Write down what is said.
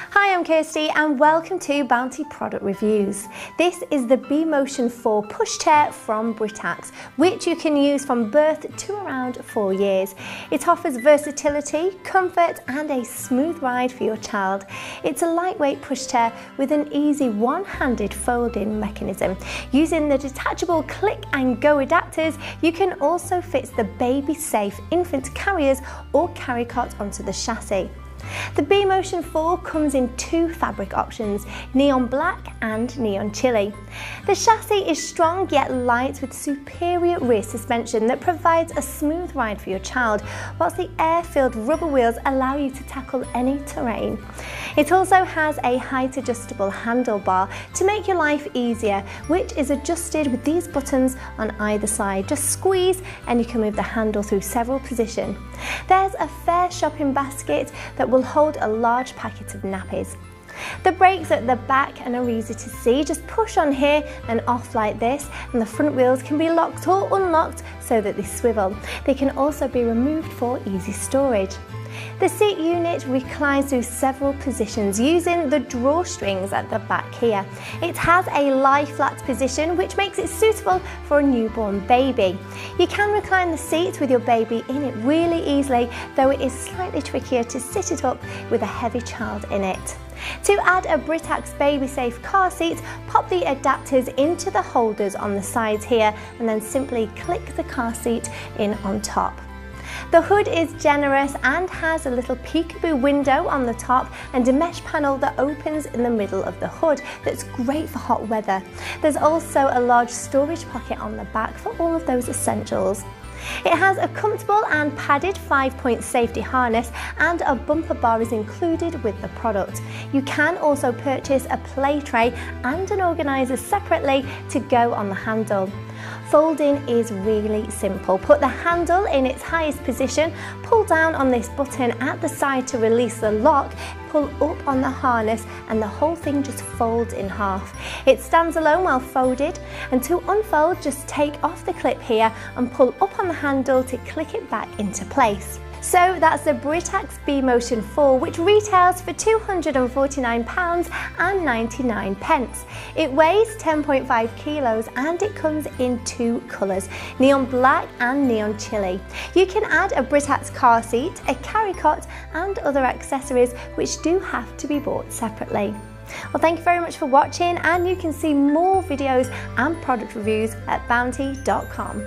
Hi, I'm Kirsty and welcome to Bounty Product Reviews. This is the B-Motion 4 pushchair from Britax, which you can use from birth to around 4 years. It offers versatility, comfort and a smooth ride for your child. It's a lightweight pushchair with an easy one-handed fold-in mechanism. Using the detachable click and go adapters, you can also fit the baby-safe infant carriers or carry cot onto the chassis. The B-Motion 4 comes in two fabric options, neon black and neon chili. The chassis is strong yet light with superior rear suspension that provides a smooth ride for your child, whilst the air-filled rubber wheels allow you to tackle any terrain. It also has a height adjustable handlebar to make your life easier, which is adjusted with these buttons on either side. Just squeeze and you can move the handle through several positions. There's a fair shopping basket that will hold a large packet of nappies. The brakes are at the back and are easy to see. Just push on here and off like this, and the front wheels can be locked or unlocked so that they swivel. They can also be removed for easy storage. The seat unit reclines through several positions using the drawstrings at the back here. It has a lie flat position which makes it suitable for a newborn baby. You can recline the seat with your baby in it really easily, though it is slightly trickier to sit it up with a heavy child in it. To add a Britax baby safe car seat, pop the adapters into the holders on the sides here and then simply click the car seat in on top. The hood is generous and has a little peekaboo window on the top and a mesh panel that opens in the middle of the hood that's great for hot weather. There's also a large storage pocket on the back for all of those essentials. It has a comfortable and padded 5-point safety harness and a bumper bar is included with the product. You can also purchase a play tray and an organiser separately to go on the handle. Folding is really simple. Put the handle in its highest position, pull down on this button at the side to release the lock, pull up on the harness and the whole thing just folds in half. It stands alone while folded, and to unfold just take off the clip here and pull up on the handle to click it back into place. So that's the Britax B-Motion 4, which retails for £249.99. It weighs 10.5 kilos and it comes in two colours, neon black and neon chili. You can add a Britax car seat, a carry cot and other accessories which do have to be bought separately. Well, thank you very much for watching, and you can see more videos and product reviews at bounty.com.